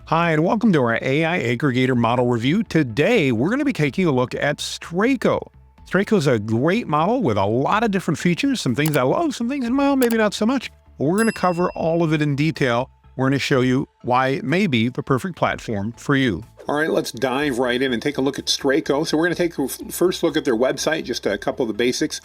Hi, and welcome to our AI Aggregator model review. Today, we're going to be taking a look at Straico. Straico is a great model with a lot of different features, some things I love, some things, well, maybe not so much. But we're going to cover all of it in detail. We're going to show you why it may be the perfect platform for you. All right, let's dive right in and take a look at Straico. So we're going to take a first look at their website, just a couple of the basics.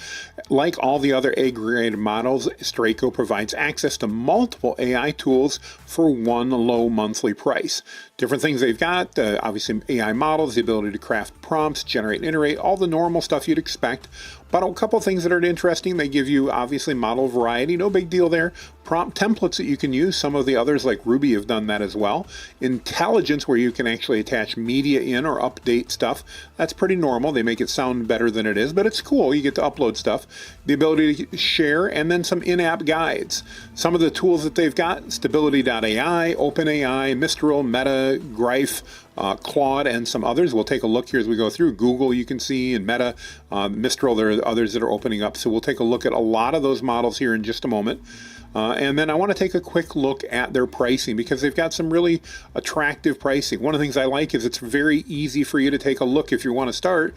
Like all the other aggregated models, Straico provides access to multiple AI tools for one low monthly price. Different things they've got, obviously AI models, the ability to craft prompts, generate and iterate, all the normal stuff you'd expect. But a couple of things that are interesting, they give you obviously model variety, no big deal there. Prompt templates that you can use, some of the others like Rubi have done that as well. Intelligence, where you can actually attach media in or update stuff. That's pretty normal. They make it sound better than it is, but it's cool. You get to upload stuff. The ability to share, and then some in-app guides. Some of the tools that they've got, Stability.ai, OpenAI, Mistral, Meta, Greif, Claude, and some others. We'll take a look here as we go through. Google, you can see, and Meta, Mistral, there are others that are opening up. So we'll take a look at a lot of those models here in just a moment. And then I want to take a quick look at their pricing because they've got some really attractive pricing. One of the things I like is it's very easy for you to take a look if you want to start.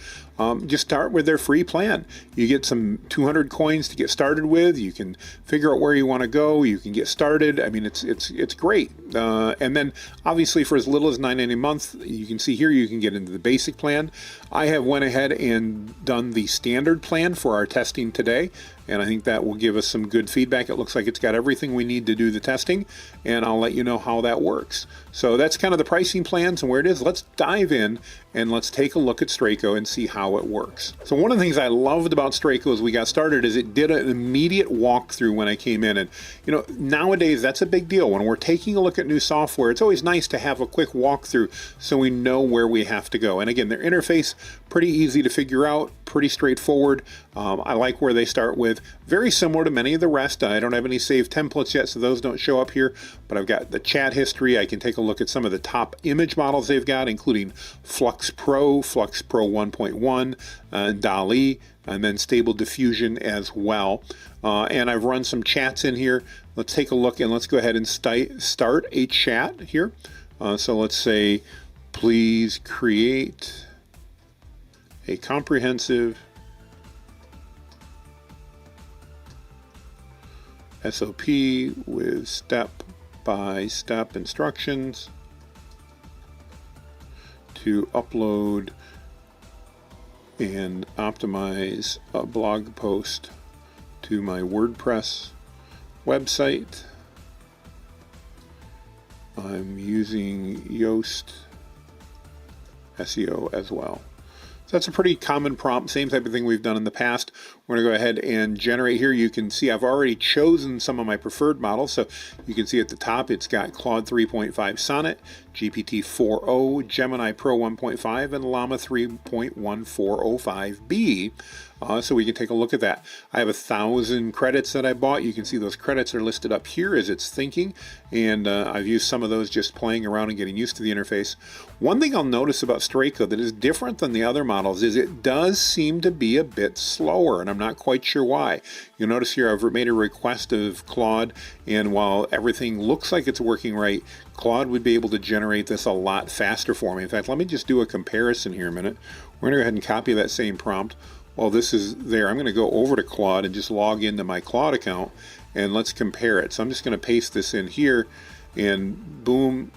Just start with their free plan. You get some 200 coins to get started with. You can figure out where you want to go. You can get started. I mean, it's great. And then obviously for as little as $9.90 a month, you can see here you can get into the basic plan. I have went ahead and done the standard plan for our testing today, and I think that will give us some good feedback. It looks like it's got everything we need to do the testing, and I'll let you know how that works. So that's kind of the pricing plans and where it is. Let's dive in and let's take a look at Straico and see how it works. So one of the things I loved about Straico as we got started is it did an immediate walkthrough when I came in. And you know, nowadays that's a big deal. When we're taking a look at new software, it's always nice to have a quick walkthrough so we know where we have to go. And again, their interface, pretty easy to figure out, pretty straightforward. I like where they start with. Very similar to many of the rest. I don't have any saved templates yet, so those don't show up here, but I've got the chat history. I can take a look at some of the top image models they've got, including Flux Pro 1.1, DALL-E, and then Stable Diffusion as well. And I've run some chats in here. Let's take a look and let's go ahead and start a chat here. So let's say, please create a comprehensive SOP with step-by-step instructions to upload and optimize a blog post to my WordPress website. I'm using Yoast SEO as well. So that's a pretty common prompt, same type of thing we've done in the past. We're going to go ahead and generate here. You can see I've already chosen some of my preferred models. So you can see at the top it's got Claude 3.5 Sonnet, GPT-4o, Gemini Pro 1.5, and Llama 3.1405B. So we can take a look at that. I have 1,000 credits that I bought. You can see those credits are listed up here as it's thinking, and I've used some of those just playing around and getting used to the interface. One thing I'll notice about Straico that is different than the other models is it does seem to be a bit slower, and I'm not quite sure why. You'll notice here I've made a request of Claude, and while everything looks like it's working right, Claude would be able to generate this a lot faster for me. In fact, let me just do a comparison here a minute. We're going to go ahead and copy that same prompt. While this is there, I'm going to go over to Claude and just log into my Claude account, and let's compare it. So I'm just going to paste this in here, and boom,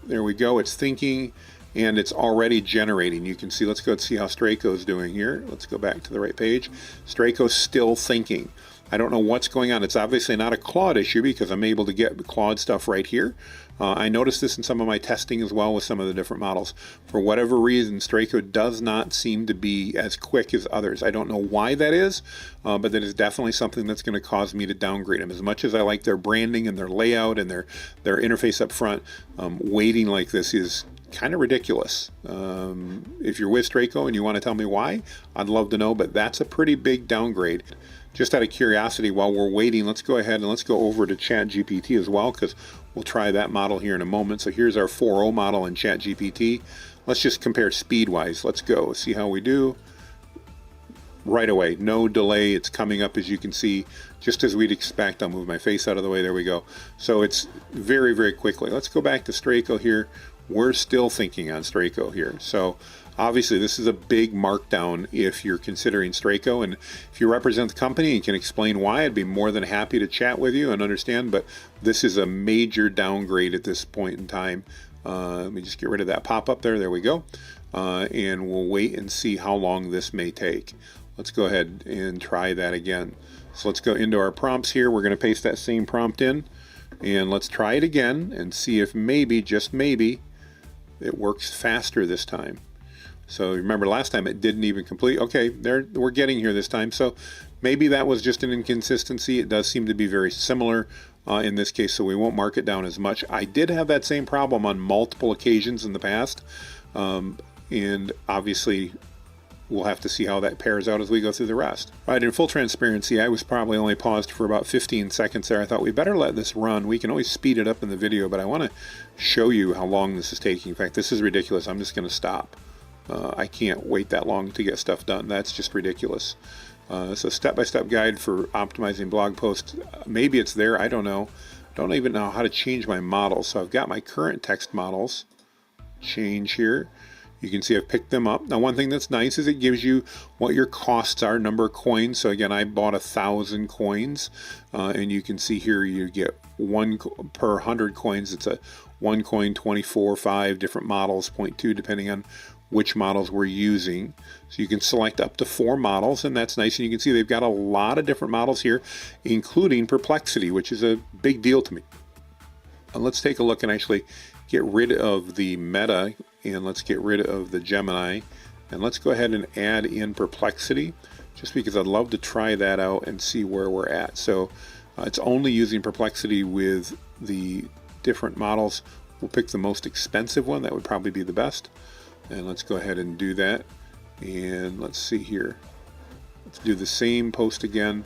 there we go. It's thinking, and it's already generating. You can see, let's go see how Straico's doing here. Let's go back to the right page. Straico's still thinking. I don't know what's going on. It's obviously not a Claude issue because I'm able to get Claude stuff right here. I noticed this in some of my testing as well with some of the different models. For whatever reason, Straico does not seem to be as quick as others. I don't know why that is, but that is definitely something that's going to cause me to downgrade them. As much as I like their branding and their layout and their interface up front, waiting like this is kind of ridiculous. If you're with Straico and you want to tell me why, I'd love to know, but that's a pretty big downgrade. Just out of curiosity, while we're waiting, let's go ahead and let's go over to ChatGPT as well, because we'll try that model here in a moment. So here's our 4.0 model in ChatGPT. Let's just compare speed-wise. Let's go see how we do. right away. No delay. It's coming up, as you can see, just as we'd expect. I'll move my face out of the way. There we go. So it's very, very quickly. Let's go back to Straico here. We're still thinking on Straico here. So obviously this is a big markdown if you're considering Straico, and if you represent the company and can explain why, I'd be more than happy to chat with you and understand, but this is a major downgrade at this point in time. Let me just get rid of that pop-up there. There we go. And we'll wait and see how long this may take. Let's go ahead and try that again. So let's go into our prompts here. We're going to paste that same prompt in, and let's try it again and see if maybe, just maybe, it works faster this time. So remember last time it didn't even complete. Okay, we're getting here this time. So maybe that was just an inconsistency. It does seem to be very similar in this case, so we won't mark it down as much. I did have that same problem on multiple occasions in the past, and obviously we'll have to see how that pairs out as we go through the rest. All right, in full transparency, I was probably only paused for about 15 seconds there. I thought we better let this run. We can always speed it up in the video, but I want to show you how long this is taking. In fact, this is ridiculous. I'm just going to stop. I can't wait that long to get stuff done. That's just ridiculous. So step-by-step guide for optimizing blog posts. Maybe it's there. I don't know. Don't even know how to change my models. So I've got my current text models. Change here. You can see I've picked them up. Now, one thing that's nice is it gives you what your costs are, number of coins. So again, I bought 1,000 coins, and you can see here you get one per 100 coins. It's a 1 coin, 24, 5 different models, 0.2 depending on which models we're using. So you can select up to 4 models, and that's nice. And you can see they've got a lot of different models here, including perplexity, which is a big deal to me. And let's take a look and actually get rid of the meta, and let's get rid of the Gemini, and let's go ahead and add in perplexity, just because I'd love to try that out and see where we're at. So it's only using perplexity with the different models. We'll pick the most expensive one. That would probably be the best. And let's go ahead and do that. And let's see here. Let's do the same post again.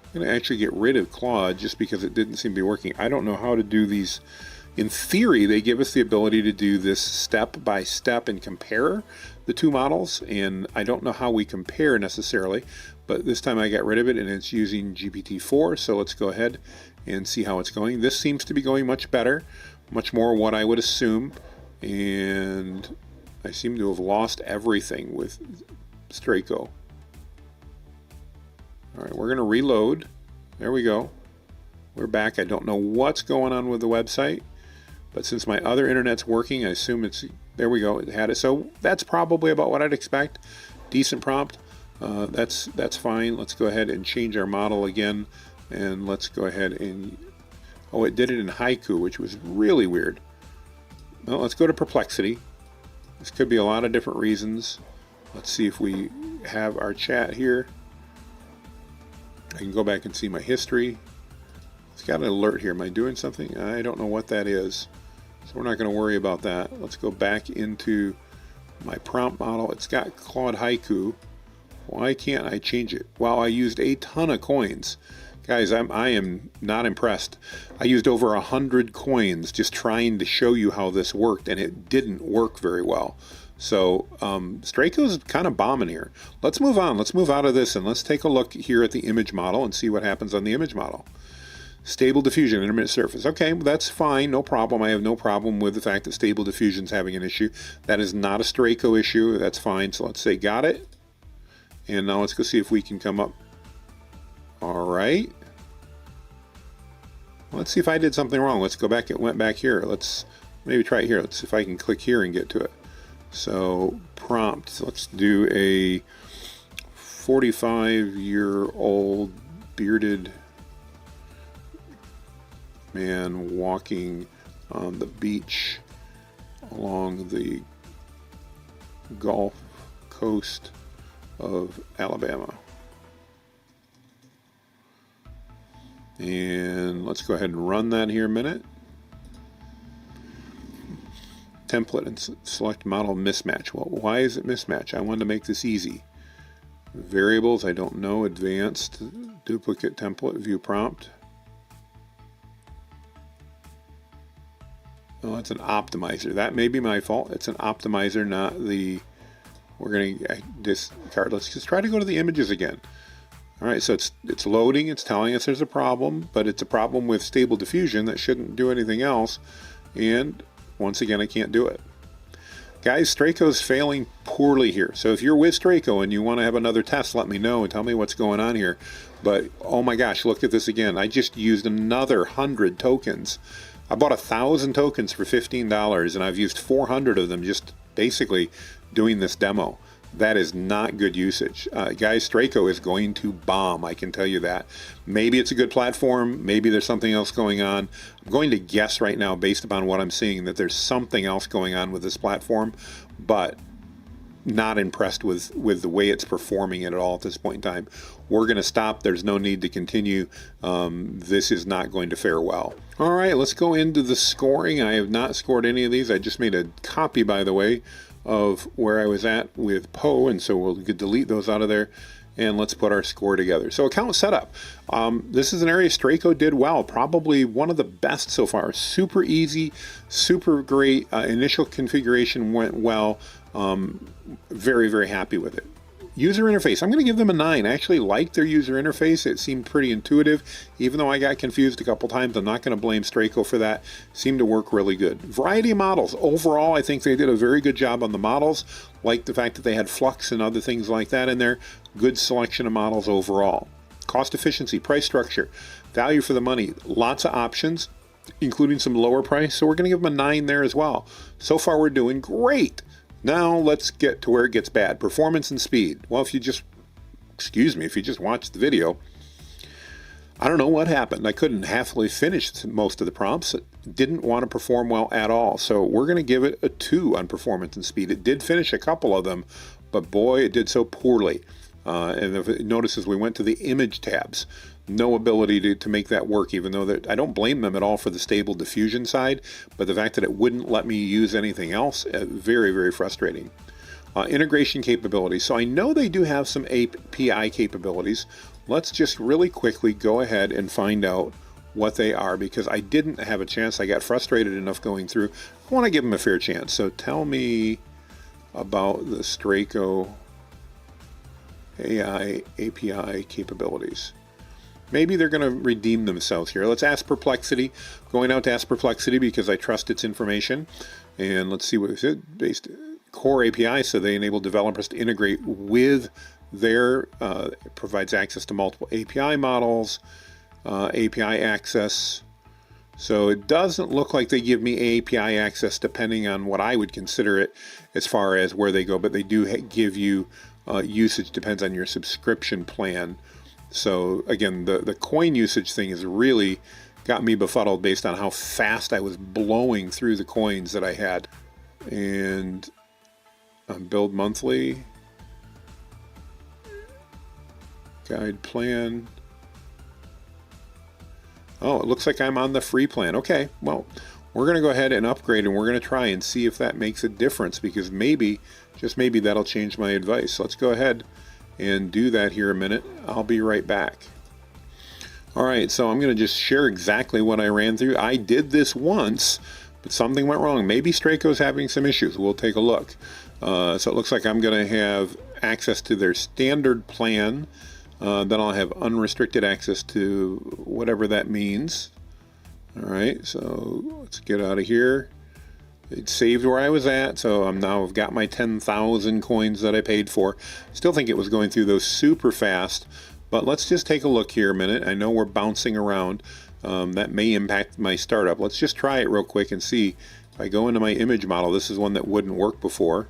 I'm going to actually get rid of Claude just because it didn't seem to be working. I don't know how to do these. In theory, they give us the ability to do this step by step and compare the two models, and I don't know how we compare necessarily, but this time I got rid of it and it's using GPT-4, so let's go ahead and see how it's going. This seems to be going much better, much more what I would assume, and I seem to have lost everything with Straico. All right, we're going to reload. There we go. We're back. I don't know what's going on with the website, but since my other internet's working, I assume it's, there we go, it had it. So that's probably about what I'd expect. Decent prompt. That's fine. Let's go ahead and change our model again, and let's go ahead and, oh, it did it in haiku, which was really weird. Well, let's go to perplexity. This could be a lot of different reasons. Let's see if we have our chat here. I can go back and see my history. It's got an alert here. Am I doing something? I don't know what that is. So we're not going to worry about that. Let's go back into my prompt model. It's got Claude Haiku. Why can't I change it? Well, I used a ton of coins. Guys, I am not impressed. I used over 100 coins just trying to show you how this worked, and it didn't work very well. So Straico's kind of bombing here. Let's move on. Let's move out of this, and let's take a look here at the image model and see what happens on the image model. Stable diffusion, intermittent surface. Okay, well, that's fine, no problem. I have no problem with the fact that stable diffusion is having an issue. That is not a Straico issue. That's fine. So let's say got it. And now let's go see if we can come up. All right. Let's see if I did something wrong. Let's go back. It went back here. Let's maybe try it here. Let's see if I can click here and get to it. So prompt. Let's do a 45-year-old bearded man walking on the beach along the Gulf Coast of Alabama. And let's go ahead and run that here a minute. Template and select model mismatch. Well, why is it mismatch? I wanted to make this easy. Variables, I don't know. Advanced, duplicate template, view prompt. Oh, it's an optimizer. That may be my fault. It's an optimizer, not the We're going to discard. Let's just try to go to the images again. All right, so it's loading. It's telling us there's a problem, but it's a problem with stable diffusion that shouldn't do anything else. And once again, I can't do it. Guys, Straico's failing poorly here. So if you're with Straico and you want to have another test, let me know and tell me what's going on here. But oh my gosh, look at this again. I just used another 100 tokens. I bought 1,000 tokens for $15, and I've used 400 of them just basically doing this demo. That is not good usage. Guys, Straico is going to bomb, I can tell you that. Maybe it's a good platform. Maybe there's something else going on. I'm going to guess right now, based upon what I'm seeing, that there's something else going on with this platform, but not impressed with the way it's performing at all at this point in time. We're going to stop. There's no need to continue. This is not going to fare well. All right, let's go into the scoring. I have not scored any of these. I just made a copy, by the way, of where I was at with Poe, and so we'll delete those out of there, and let's put our score together. So account setup. This is an area Straico did well, probably one of the best so far. Super easy, super great. Initial configuration went well. Very, very happy with it. User interface, I'm going to give them a 9. I actually liked their user interface. It seemed pretty intuitive. Even though I got confused a couple times, I'm not going to blame Straico for that. Seemed to work really good. Variety of models. Overall, I think they did a very good job on the models. Like the fact that they had flux and other things like that in there. Good selection of models overall. Cost efficiency, price structure, value for the money. Lots of options, including some lower price. So we're going to give them a 9 there as well. So far, we're doing great. Now let's get to where it gets bad. Performance and speed. Well, if you just watch the video, I don't know what happened. I couldn't halfway finish most of the prompts. It didn't want to perform well at all. So we're going to give it a 2 on performance and speed. It did finish a couple of them, but boy, it did so poorly. And if it, notice as we went to the image tabs, no ability to make that work, even though I don't blame them at all for the stable diffusion side, but the fact that it wouldn't let me use anything else, very, very frustrating. Integration capabilities. So I know they do have some API capabilities. Let's just really quickly go ahead and find out what they are, because I didn't have a chance. I got frustrated enough going through. I want to give them a fair chance. So tell me about the Straico AI API capabilities. Maybe they're going to redeem themselves here. Let's ask Perplexity. Going out to ask Perplexity because I trust its information. And let's see what it is. Based core API, so they enable developers to integrate with their, it provides access to multiple API models, API access. So it doesn't look like they give me API access depending on what I would consider it as far as where they go, but they do give you usage, depends on your subscription plan. So again, the coin usage thing has really got me befuddled based on how fast I was blowing through the coins that I had. And build monthly, guide plan. Oh, it looks like I'm on the free plan. Okay, well, we're going to go ahead and upgrade, and we're going to try and see if that makes a difference, because maybe, just maybe, that'll change my advice. So let's go ahead and do that here a minute. I'll be right back. All right, so I'm going to just share exactly what I ran through. I did this once, but something went wrong. Maybe Straico's having some issues. We'll take a look. So it looks like I'm going to have access to their standard plan. Then I'll have unrestricted access to whatever that means. All right, so let's get out of here. It saved where I was at, so I've got my 10,000 coins that I paid for. Still think it was going through those super fast, but let's just take a look here a minute. I know we're bouncing around. That may impact my startup. Let's just try it real quick and see. If I go into my image model, this is one that wouldn't work before.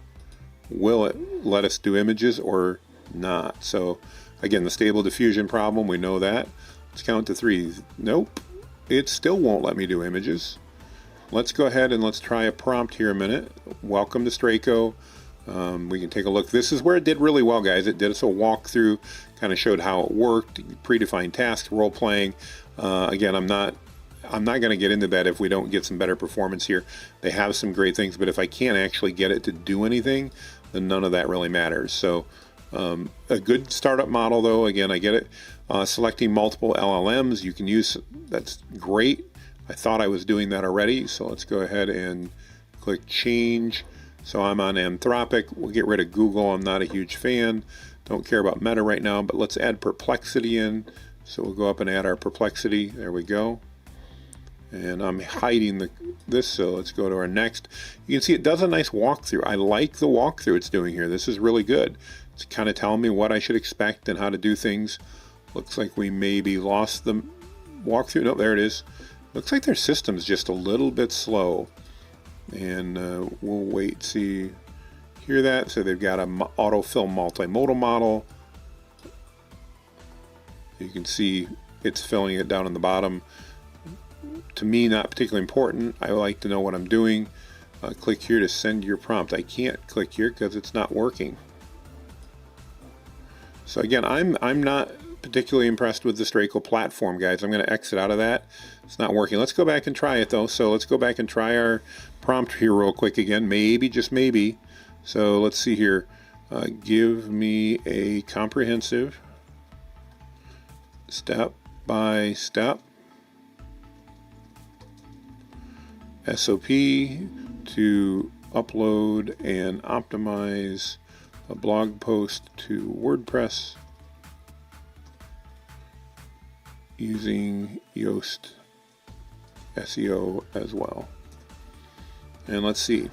Will it let us do images or not? So again, the stable diffusion problem, we know that. Let's count to 3. Nope, it still won't let me do images. Let's go ahead and let's try a prompt here a minute. Welcome to Straico. We can take a look. This is where it did really well, guys. It did us a walkthrough, kind of showed how it worked, predefined tasks, role playing. Again, I'm not going to get into that if we don't get some better performance here. They have some great things, but if I can't actually get it to do anything, then none of that really matters. So a good startup model, though. Again, I get it. Selecting multiple LLMs you can use, that's great. I thought I was doing that already, so let's go ahead and click change. So I'm on Anthropic. We'll get rid of Google. I'm not a huge fan. Don't care about Meta right now, but let's add Perplexity in. So we'll go up and add our Perplexity. There we go. And I'm hiding this, so let's go to our next. You can see it does a nice walkthrough. I like the walkthrough it's doing here. This is really good. It's kind of telling me what I should expect and how to do things. Looks like we maybe lost the walkthrough. No, there it is. Looks like their system's just a little bit slow. And we'll wait, see, hear that. So they've got an autofill multimodal model. You can see it's filling it down in the bottom. To me, not particularly important. I like to know what I'm doing. Click here to send your prompt. I can't click here because it's not working. So again, I'm not particularly impressed with the Straico platform, guys. I'm going to exit out of that. It's not working. Let's go back and try it though. So let's go back and try our prompt here real quick again. Maybe, just maybe. So let's see here. Give me a comprehensive step-by-step SOP to upload and optimize a blog post to WordPress using Yoast SEO as well. And let's see.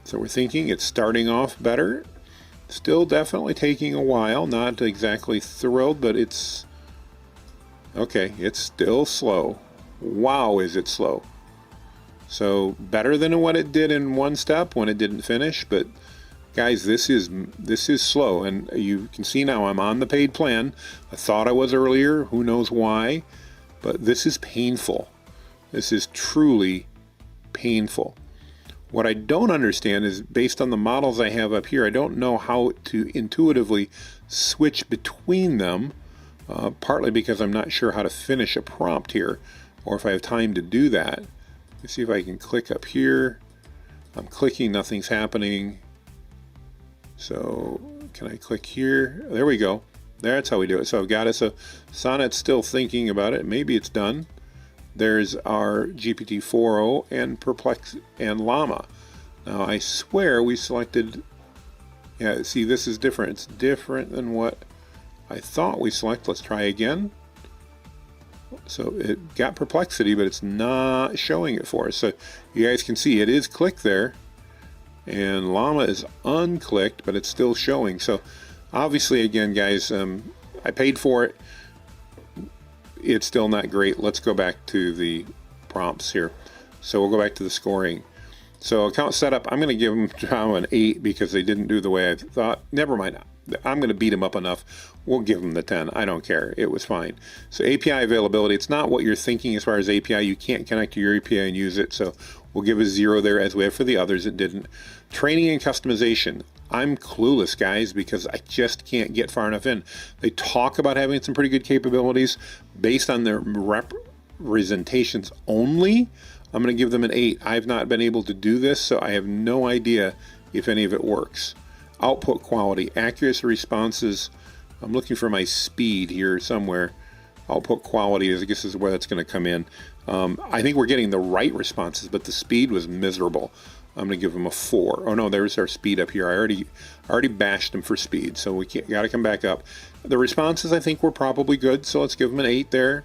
So we're thinking it's starting off better. Still definitely taking a while. Not exactly thrilled, but it's okay. It's still slow. Wow, is it slow. So better than what it did in one step when it didn't finish, but guys, this is slow, and you can see now I'm on the paid plan. I thought I was earlier, who knows why, but this is painful. This is truly painful. What I don't understand is, based on the models I have up here, I don't know how to intuitively switch between them, partly because I'm not sure how to finish a prompt here, or if I have time to do that. Let's see if I can click up here. I'm clicking, nothing's happening. So can I click here? There we go. That's how we do it. So I've got it. So Sonnet's still thinking about it. Maybe it's done. There's our GPT-4o and Perplex and Llama. Now I swear we selected, yeah, see, this is different. It's different than what I thought we selected. Let's try again. So it got Perplexity, but it's not showing it for us. So you guys can see it is clicked there, and Llama is unclicked, but it's still showing. So obviously, again, guys, I paid for it. It's still not great. Let's go back to the prompts here. So we'll go back to the scoring. So account setup, I'm going to give them an 8 because they didn't do the way I thought. Never mind. I'm going to beat them up enough. We'll give them the 10. I don't care. It was fine. So API availability, it's not what you're thinking as far as API. You can't connect to your API and use it. So we'll give a 0 there as we have for the others that didn't. Training and customization. I'm clueless, guys, because I just can't get far enough in. They talk about having some pretty good capabilities based on their representations only. I'm going to give them an 8. I've not been able to do this, so I have no idea if any of it works. Output quality, accuracy responses. I'm looking for my speed here somewhere. Output quality is, I guess, is where that's going to come in. I think we're getting the right responses, but the speed was miserable. I'm going to give them a 4. Oh no, there's our speed up here. I already bashed them for speed, so we got to come back up. The responses, I think, were probably good, so let's give them an 8 there.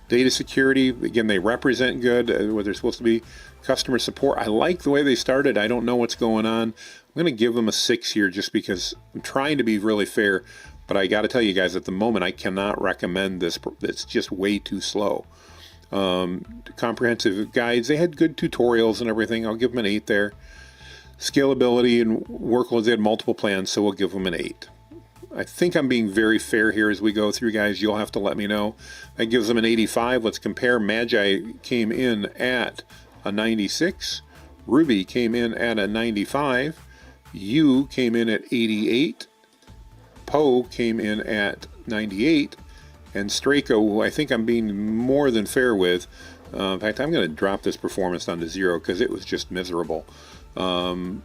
Data security, again, they represent good, what they're supposed to be. Customer support, I like the way they started. I don't know what's going on. I'm going to give them a 6 here just because I'm trying to be really fair, but I got to tell you guys, at the moment, I cannot recommend this. It's just way too slow. Comprehensive guides, they had good tutorials and everything. I'll give them an 8 there. Scalability and workloads, they had multiple plans, so we'll give them an 8. I think I'm being very fair here as we go through, guys. You'll have to let me know. That gives them an 85. Let's compare. Magi came in at a 96. Ruby came in at a 95. U came in at 88. Poe came in at 98. And Straico, who I think I'm being more than fair with. In fact, I'm going to drop this performance down to 0 because it was just miserable. Comes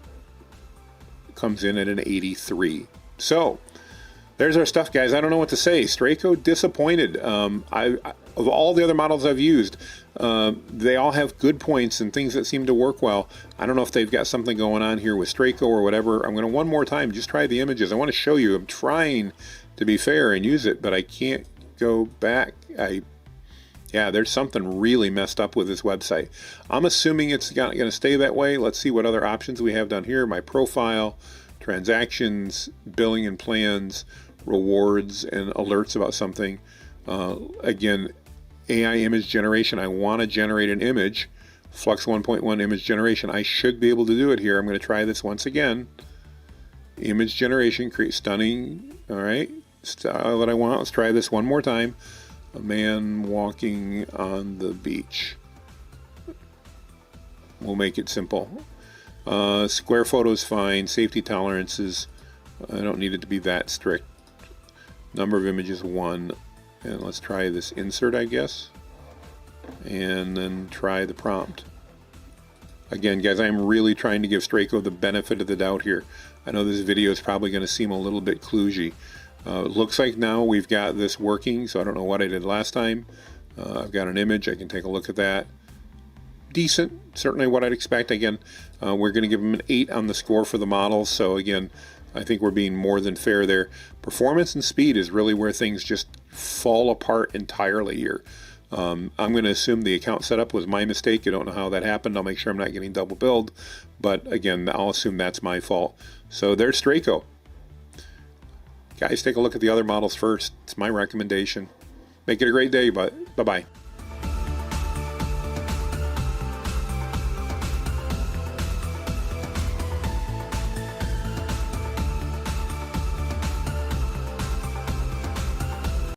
in at an 83. So There's our stuff, guys. I don't know what to say. Straico disappointed. Of all the other models I've used, they all have good points and things that seem to work well. I don't know if they've got something going on here with Straico or whatever. I'm going to one more time just try the images. I want to show you. I'm trying to be fair and use it, but I can't go back. Yeah, there's something really messed up with this website. I'm assuming it's going to stay that way. Let's see what other options we have down here. My profile, transactions, billing and plans, rewards, and alerts about something. Again, AI image generation. I want to generate an image. Flux 1.1 image generation. I should be able to do it here. I'm going to try this once again. Image generation, create stunning. All right, style that I want. Let's try this one more time. A man walking on the beach. We'll make it simple. Square photos fine. Safety tolerances. I don't need it to be that strict. Number of images 1. And let's try this insert, I guess. And then try the prompt. Again, guys, I'm really trying to give Straico the benefit of the doubt here. I know this video is probably going to seem a little bit kludgy. Looks like now we've got this working, so I don't know what I did last time. I've got an image. I can take a look at that. Decent, certainly what I'd expect. Again, we're going to give them an 8 on the score for the models. So again, I think we're being more than fair there. Performance and speed is really where things just fall apart entirely here. I'm going to assume the account setup was my mistake. I don't know how that happened. I'll make sure I'm not getting double billed. But again, I'll assume that's my fault. So there's Straico. Guys, take a look at the other models first. It's my recommendation. Make it a great day, but bye-bye.